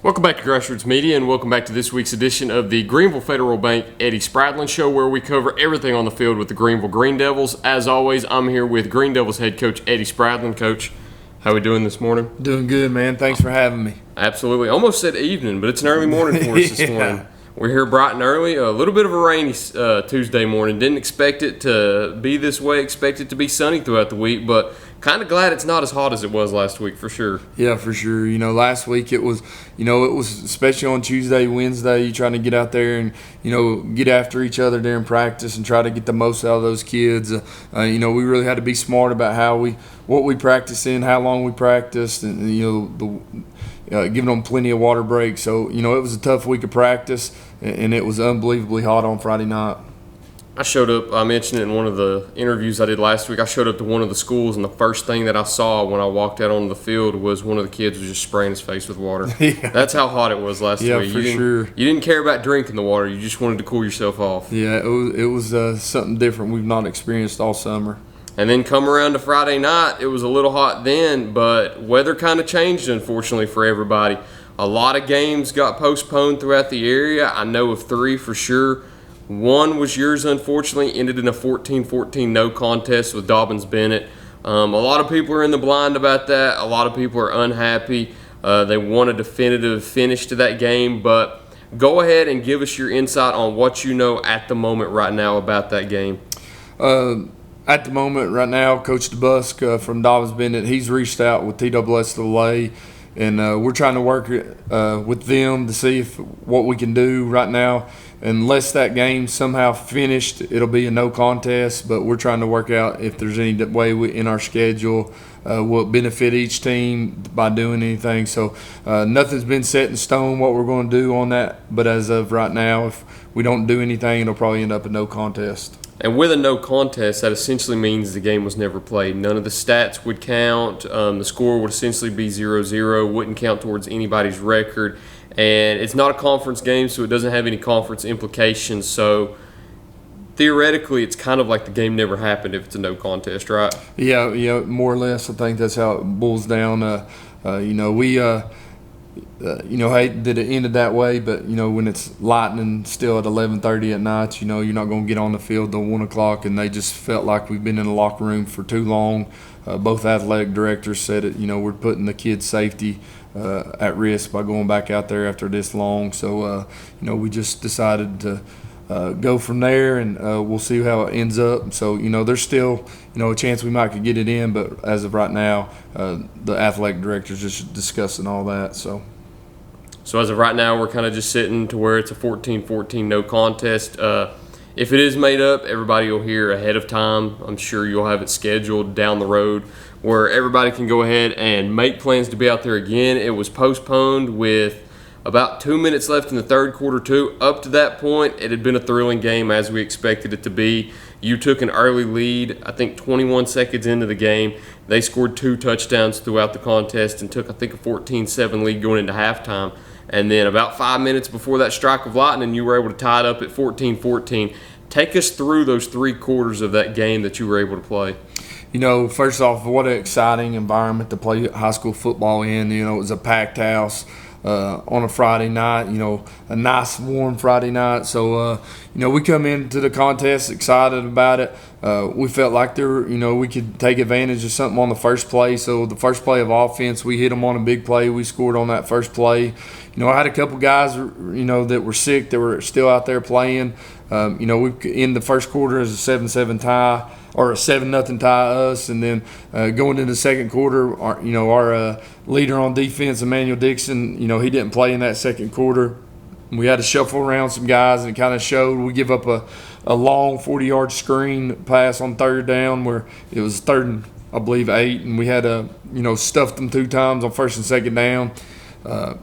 Welcome back to Grassroots Media, and welcome back to this week's edition of the Greeneville Federal Bank Eddie Spradlen Show, where we cover everything on the field with the Greeneville Greene Devils. As always, I'm here with Greene Devils head coach Eddie Spradlen. Coach, how are we doing this morning? Doing good, man. Thanks for having me. Absolutely. Almost said evening, but it's an early morning for us this morning. We're here bright and early. A little bit of a rainy Tuesday morning. Didn't expect it to be this way. Expect it to be sunny throughout the week, but kind of glad it's not as hot as it was last week for sure. Yeah, for sure. Last week it was especially on Tuesday, Wednesday, you trying to get out there and, get after each other during practice and try to get the most out of those kids. We really had to be smart about what we practice in, how long we practiced, and, giving them plenty of water breaks. So, it was a tough week of practice, and it was unbelievably hot on Friday night. I mentioned it in one of the interviews I did last week. I showed up to one of the schools, and the first thing that I saw when I walked out onto the field was one of the kids was just spraying his face with water. Yeah. That's how hot it was last week. Yeah, for sure. You didn't care about drinking the water. You just wanted to cool yourself off. Yeah, it was something different we've not experienced all summer. And then come around to Friday night, it was a little hot then, but weather kind of changed, unfortunately, for everybody. A lot of games got postponed throughout the area. I know of 3 for sure. One was yours, unfortunately, ended in a 14-14 no contest with Dobyns-Bennett. A lot of people are in the blind about that. A lot of people are unhappy. They want a definitive finish to that game, but go ahead and give us your insight on what you know at the moment right now about that game. At the moment, right now, Coach DeBusk from Dobyns-Bennett, he's reached out with TSSAA, and we're trying to work with them to see what we can do right now. Unless that game somehow finished, it'll be a no contest, but we're trying to work out if there's any way in our schedule will benefit each team by doing anything. So nothing's been set in stone what we're going to do on that, but as of right now, if we don't do anything, it'll probably end up a no contest. And with a no contest, that essentially means the game was never played. None of the stats would count. The score would essentially be 0-0, wouldn't count towards anybody's record. And it's not a conference game, so it doesn't have any conference implications. So theoretically, it's kind of like the game never happened if it's a no contest, right? Yeah, more or less. I think that's how it boils down. Hate that it ended that way, but when it's lightning still at 11:30 at night, you're not going to get on the field till 1 o'clock, and they just felt like we've been in the locker room for too long. Both athletic directors said it. We're putting the kids' safety at risk by going back out there after this long. So we just decided to go from there, and we'll see how it ends up. So there's still a chance we might could get it in, but as of right now, the athletic directors just discussing all that. So as of right now, we're kind of just sitting to where it's a 14-14 no contest. If it is made up, everybody will hear ahead of time. I'm sure you'll have it scheduled down the road where everybody can go ahead and make plans to be out there again. It was postponed with about 2 minutes left in the third quarter, too. Up to that point, it had been a thrilling game as we expected it to be. You took an early lead, I think 21 seconds into the game. They scored 2 touchdowns throughout the contest and took, I think, a 14-7 lead going into halftime. And then about 5 minutes before that strike of lightning, you were able to tie it up at 14-14. Take us through those 3 quarters of that game that you were able to play. First off, what an exciting environment to play high school football in. It was a packed house on a Friday night, a nice warm Friday night. So, we come into the contest excited about it. We felt like we could take advantage of something on the first play. So the first play of offense, we hit them on a big play. We scored on that first play. I had a couple guys, that were sick that were still out there playing. We in the first quarter as a 7-7 tie or a 7-0 tie us, and then going into the second quarter, our leader on defense, Emmanuel Dixon, he didn't play in that second quarter. We had to shuffle around some guys, and it kind of showed. We give up a long 40-yard screen pass on third down where it was third and, I believe, 8, and we had to, stuff them 2 times on first and second down.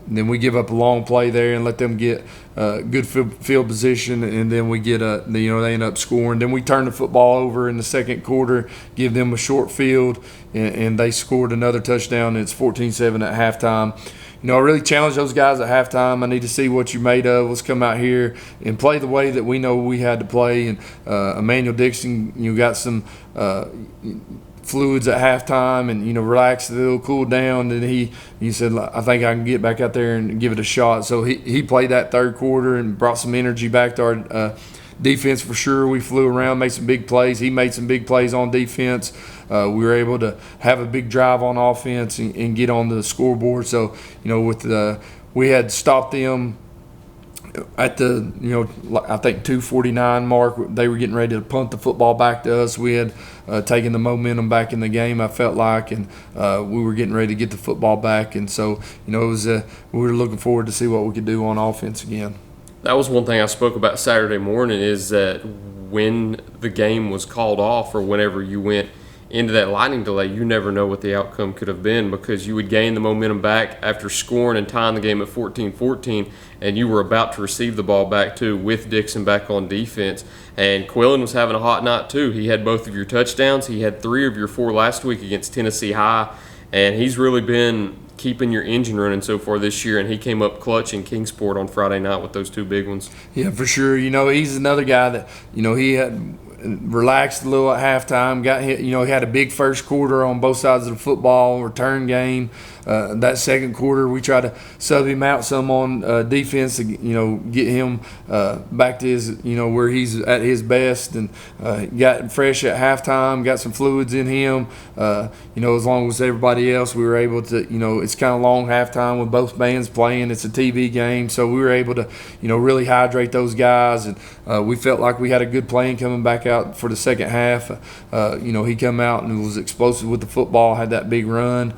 Then we give up a long play there and let them get good field position, and then we get they end up scoring. Then we turn the football over in the second quarter, give them a short field, and they scored another touchdown. And it's 14-7 at halftime. I really challenge those guys at halftime. I need to see what you're made of. Let's come out here and play the way that we know we had to play. And Emmanuel Dixon, got some fluids at halftime and, relaxed a little, cooled down. And he said, I think I can get back out there and give it a shot. So he played that third quarter and brought some energy back to our defense for sure. We flew around, made some big plays. He made some big plays on defense. We were able to have a big drive on offense and get on the scoreboard. So, we had stopped them at the, I think 2:49 mark. They were getting ready to punt the football back to us. We had taken the momentum back in the game, I felt like, and we were getting ready to get the football back. And so, it was we were looking forward to see what we could do on offense again. That was one thing I spoke about Saturday morning, is that when the game was called off or whenever you went into that lightning delay, you never know what the outcome could have been, because you would gain the momentum back after scoring and tying the game at 14-14, and you were about to receive the ball back too with Dixon back on defense. And Quillen was having a hot night too. He had both of your touchdowns. He had 3 of your 4 last week against Tennessee High, and he's really been keeping your engine running so far this year, and he came up clutch in Kingsport on Friday night with those 2 big ones. Yeah, for sure. He's another guy that, he had relaxed a little at halftime, got hit, he had a big first quarter on both sides of the football, return game. That second quarter, we tried to sub him out some on defense to, get him back to his, where he's at his best, and got fresh at halftime, got some fluids in him. As long as everybody else, we were able to, it's kind of long halftime with both bands playing. It's a TV game, so we were able to, really hydrate those guys, and we felt like we had a good plan coming back out for the second half. He come out and was explosive with the football, had that big run.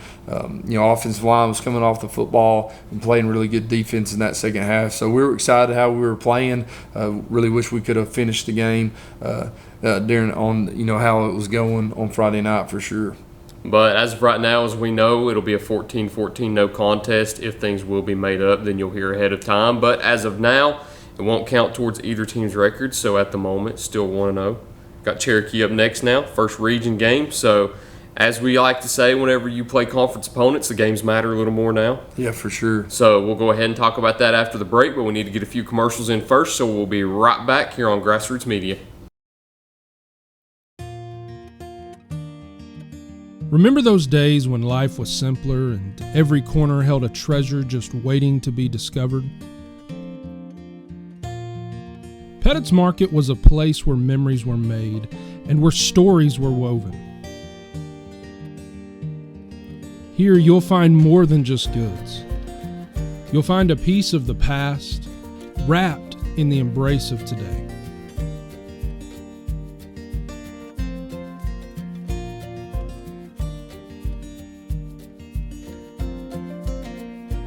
Offensive line was coming off the football and playing really good defense in that second half. So we were excited how we were playing. Really wish we could have finished the game during how it was going on Friday night for sure. But as of right now, as we know, it'll be a 14-14 no contest. If things will be made up, then you'll hear ahead of time. But as of now, it won't count towards either team's record. So at the moment, still 1-0. Got Cherokee up next now, first region game. So as we like to say, whenever you play conference opponents, the games matter a little more now. Yeah, for sure. So we'll go ahead and talk about that after the break, but we need to get a few commercials in first, so we'll be right back here on Grassroots Media. Remember those days when life was simpler and every corner held a treasure just waiting to be discovered? Pettit's Market was a place where memories were made and where stories were woven. Here you'll find more than just goods. You'll find a piece of the past wrapped in the embrace of today.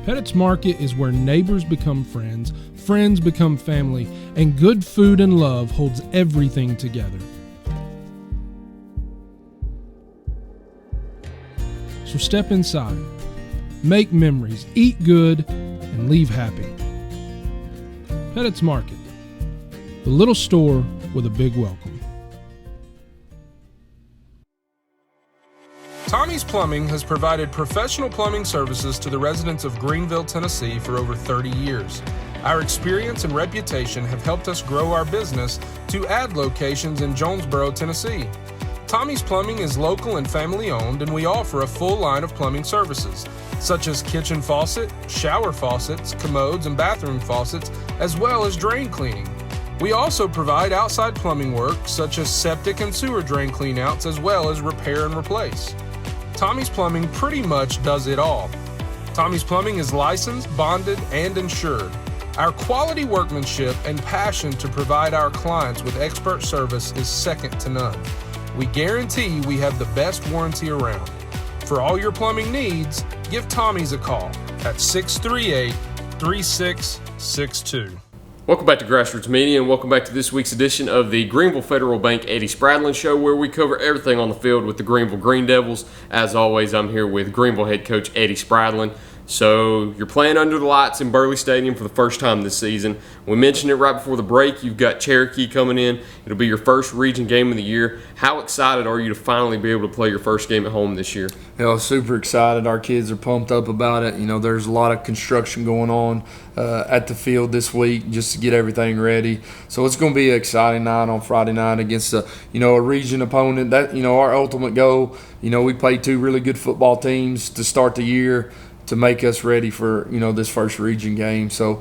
Pettit's Market is where neighbors become friends, friends become family, and good food and love holds everything together. So step inside, make memories, eat good, and leave happy. Pettit's Market, the little store with a big welcome. Tommy's Plumbing has provided professional plumbing services to the residents of Greeneville, Tennessee for over 30 years. Our experience and reputation have helped us grow our business to add locations in Jonesboro, Tennessee. Tommy's Plumbing is local and family owned, and we offer a full line of plumbing services, such as kitchen faucet, shower faucets, commodes, and bathroom faucets, as well as drain cleaning. We also provide outside plumbing work, such as septic and sewer drain cleanouts, as well as repair and replace. Tommy's Plumbing pretty much does it all. Tommy's Plumbing is licensed, bonded, and insured. Our quality workmanship and passion to provide our clients with expert service is second to none. We guarantee we have the best warranty around. For all your plumbing needs, give Tommy's a call at 638-3662. Welcome back to Grassroots Media, and welcome back to this week's edition of the Greeneville Federal Bank Eddie Spradlen Show, where we cover everything on the field with the Greeneville Greene Devils. As always, I'm here with Greeneville head coach Eddie Spradlen. So you're playing under the lights in Burley Stadium for the first time this season. We mentioned it right before the break. You've got Cherokee coming in. It'll be your first region game of the year. How excited are you to finally be able to play your first game at home this year? Super excited. Our kids are pumped up about it. There's a lot of construction going on at the field this week just to get everything ready. So it's going to be an exciting night on Friday night against a region opponent. That our ultimate goal. We played two really good football teams to start the year to make us ready for this first region game. So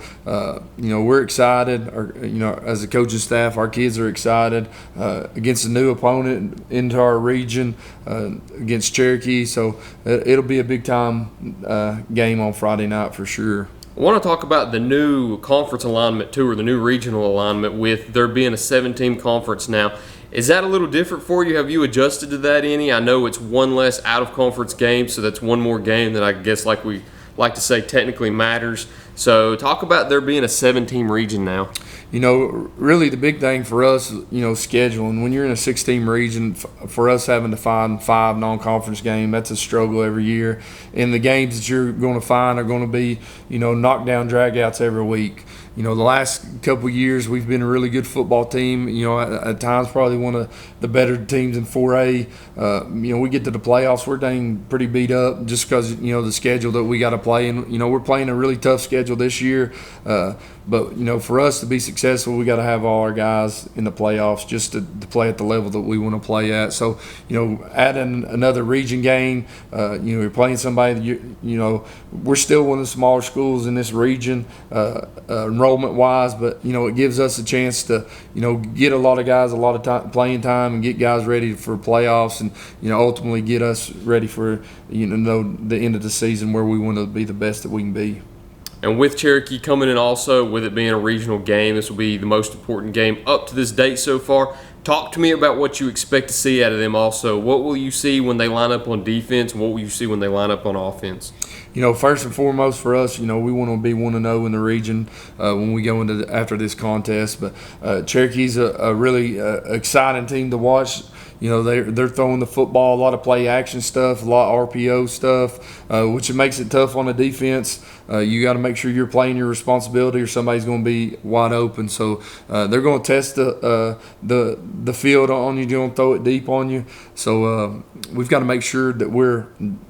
we're excited. As a coaching staff, our kids are excited against a new opponent into our region against Cherokee. So it'll be a big time game on Friday night for sure. I want to talk about the new conference alignment too, or the new regional alignment, with there being a 7-team conference now. Is that a little different for you? Have you adjusted to that any? I know it's one less out-of-conference game, so that's one more game that I guess, like we like to say, technically matters. So talk about there being a 7-team region now. Really the big thing for us, scheduling. When you're in a 6-team region, for us having to find 5 non-conference games, that's a struggle every year. And the games that you're going to find are going to be, knockdown dragouts every week. The last couple of years we've been a really good football team. At times probably one of the better teams in 4A. We get to the playoffs, we're dang pretty beat up just because the schedule that we got to play, and we're playing a really tough schedule this year. But for us to be successful, we got to have all our guys in the playoffs just to play at the level that we want to play at. So adding another region game, you're playing somebody that we're still one of the smaller schools in this region enrollment wise, but it gives us a chance to get a lot of guys a lot of time, playing time, and get guys ready for playoffs, and ultimately get us ready for the end of the season where we want to be the best that we can be. And with Cherokee coming in also, with it being a regional game, this will be the most important game up to this date so far. Talk to me about what you expect to see out of them also. What will you see when they line up on defense, and what will you see when they line up on offense? First and foremost for us, we want to be 1-0 in the region when we go into after this contest. But Cherokee's a really exciting team to watch. They're throwing the football, a lot of play action stuff, a lot of RPO stuff, which makes it tough on the defense. You got to make sure you're playing your responsibility, or somebody's going to be wide open. So they're going to test the field on you. They're going to throw it deep on you. So we've got to make sure that we're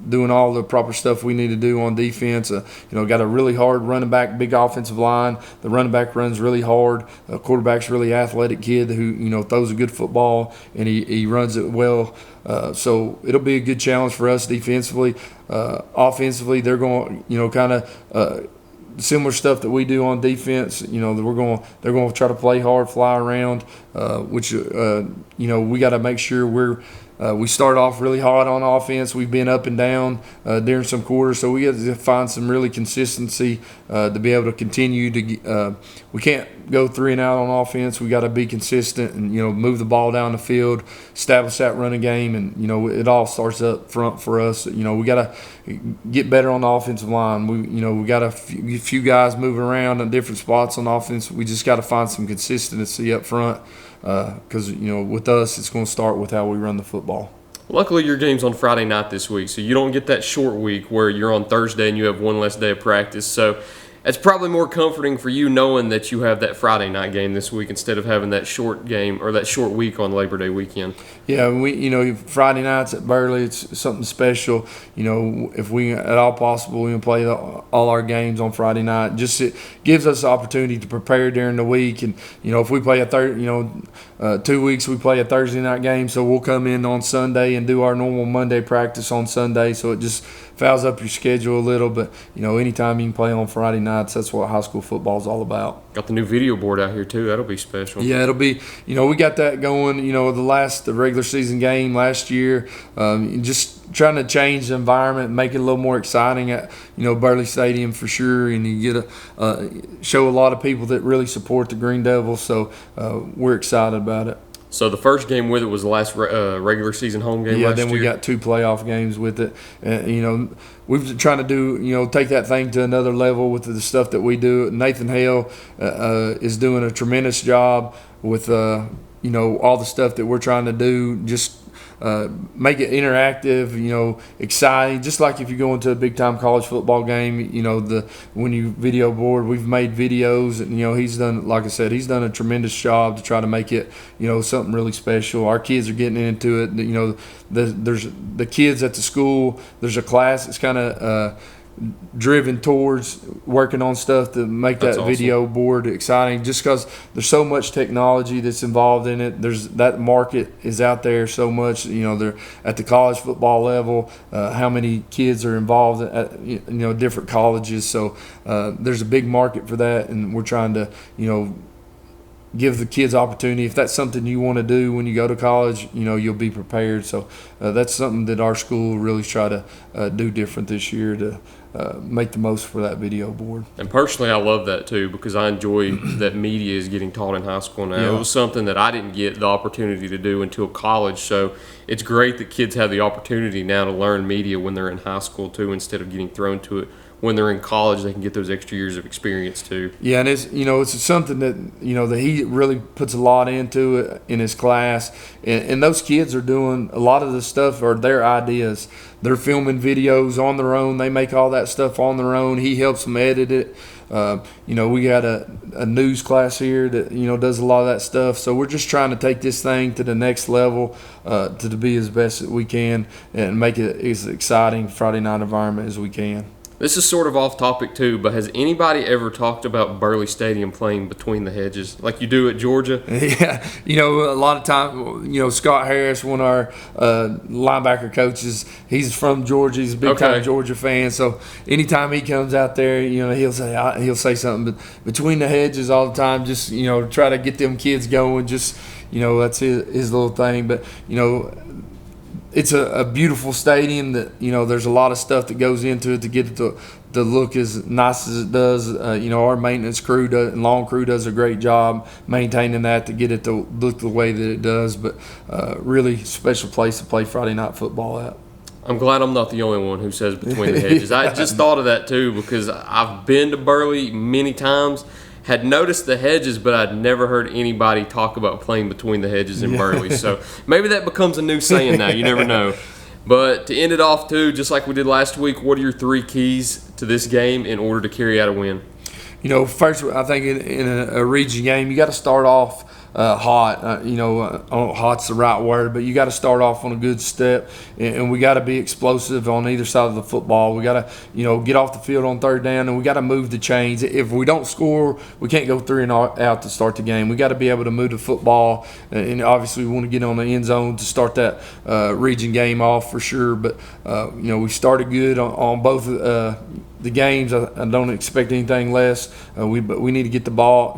doing all the proper stuff we need to do on defense. Got a really hard running back, big offensive line. The running back runs really hard. The quarterback's a really athletic kid who throws a good football, and he runs it well. So it'll be a good challenge for us defensively. Offensively, they're going kind of similar stuff that we do on defense. They're going to try to play hard, fly around, which we got to make sure we start off really hot on offense. We've been up and down during some quarters, so we got to find some really consistency to be able to continue to. We can't go 3 and out on offense. We got to be consistent and move the ball down the field, establish that running game, and it all starts up front for us. We got to get better on the offensive line. We got a few guys moving around in different spots on offense. We just got to find some consistency up front. Because with us, it's going to start with how we run the football. Luckily, your game's on Friday night this week, so you don't get that short week where you're on Thursday and you have one less day of practice. So it's probably more comforting for you knowing that you have that Friday night game this week instead of having that short game or that short week on Labor Day weekend. Yeah, Friday nights at Burley, it's something special. If we at all possible, we can play all our games on Friday night. Just it gives us the opportunity to prepare during the week, and if we play 2 weeks we play a Thursday night game, so we'll come in on Sunday and do our normal Monday practice on Sunday. So it just fouls up your schedule a little, but anytime you can play on Friday nights, that's what high school football is all about. Got the new video board out here too. That'll be special. Yeah, it'll be. We got that going. The regular season game last year, just trying to change the environment, make it a little more exciting at Burley Stadium for sure, and you get show a lot of people that really support the Greene Devils. So we're excited about it. So the first game with it was the last regular season home game last year? Yeah, then we got 2 playoff games with it. We've been trying to do, take that thing to another level with the stuff that we do. Nathan Hale is doing a tremendous job with, all the stuff that we're trying to do, just make it interactive, exciting. Just like if you go into a big time college football game, when you video board, we've made videos, and he's done, like I said, he's done a tremendous job to try to make it, something really special. Our kids are getting into it. There's the kids at the school. There's a class that's kind of driven towards working on stuff to make that video board exciting, just because there's so much technology that's involved in it. There's that market is out there so much. They're at the college football level. How many kids are involved at different colleges? So there's a big market for that, and we're trying to give the kids opportunity. If that's something you want to do when you go to college, you'll be prepared. So that's something that our school really try to do different this year to make the most for that video board. And personally, I love that too, because I enjoy that media is getting taught in high school now. Yeah. It was something that I didn't get the opportunity to do until college. So it's great that kids have the opportunity now to learn media when they're in high school too, instead of getting thrown to it when they're in college. They can get those extra years of experience too. Yeah, and it's something that that he really puts a lot into it in his class, and those kids are doing a lot of the stuff are their ideas. They're filming videos on their own. They make all that stuff on their own. He helps them edit it. We got a news class here that does a lot of that stuff. So we're just trying to take this thing to the next level, to be as best as we can and make it as exciting Friday night environment as we can. This is sort of off topic too, but has anybody ever talked about Burley Stadium playing between the hedges like you do at Georgia? Yeah, a lot of time, Scott Harris, one of our linebacker coaches, he's from Georgia. He's a big time Georgia fan. So anytime he comes out there, he'll say something. But between the hedges all the time, just try to get them kids going. Just that's his little thing. But it's a beautiful stadium that, there's a lot of stuff that goes into it to get it to look as nice as it does. Our maintenance crew and lawn crew does a great job maintaining that to get it to look the way that it does. But really special place to play Friday night football at. I'm glad I'm not the only one who says between the hedges. I just thought of that too, because I've been to Burley many times, had noticed the hedges, but I'd never heard anybody talk about playing between the hedges in Burley. So maybe that becomes a new saying now. You never know. But to end it off, too, just like we did last week, what are your 3 keys to this game in order to carry out a win? First, I think in a region game, you got to start off hot. I don't know if hot's the right word, but you got to start off on a good step, and we got to be explosive on either side of the football. We got to, get off the field on third down, and we got to move the chains. If we don't score, we can't go 3 and out to start the game. We got to be able to move the football, and obviously we want to get on the end zone to start that region game off for sure. But we started good on both the games. I don't expect anything less. But we need to get the ball.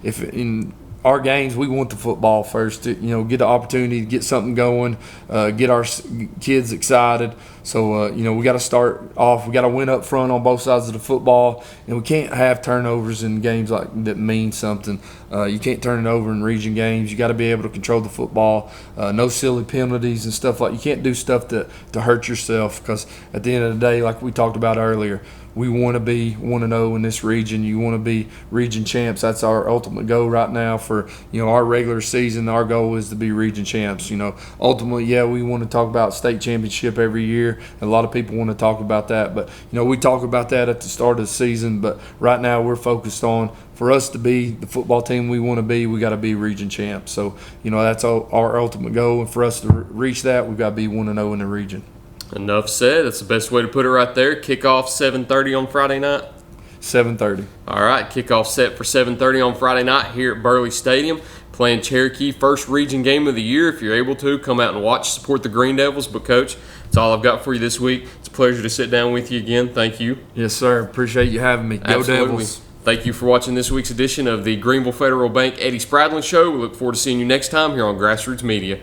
If in our games, we want the football first to, get the opportunity to get something going, get our kids excited. So, we got to start off. We got to win up front on both sides of the football, and we can't have turnovers in games like that mean something. You can't turn it over in region games. You got to be able to control the football. No silly penalties and stuff you can't do stuff to hurt yourself, because at the end of the day, like we talked about earlier, we want to be 1-0 in this region. You want to be region champs. That's our ultimate goal right now for, our regular season. Our goal is to be region champs. Ultimately, we want to talk about state championship every year. A lot of people want to talk about that. But, we talk about that at the start of the season. But right now we're focused on, for us to be the football team we want to be, we got to be region champs. So, that's our ultimate goal. And for us to reach that, we've got to be 1-0 in the region. Enough said. That's the best way to put it right there. Kickoff 7:30 on Friday night. 7:30. All right, kickoff set for 7:30 on Friday night here at Burley Stadium. Playing Cherokee, first region game of the year. If you're able to, come out and watch, support the Greene Devils. But, Coach, that's all I've got for you this week. It's a pleasure to sit down with you again. Thank you. Yes, sir. Appreciate you having me. Go Absolutely. Devils. Thank you for watching this week's edition of the Greeneville Federal Bank Eddie Spradlen Show. We look forward to seeing you next time here on Grassroots Media.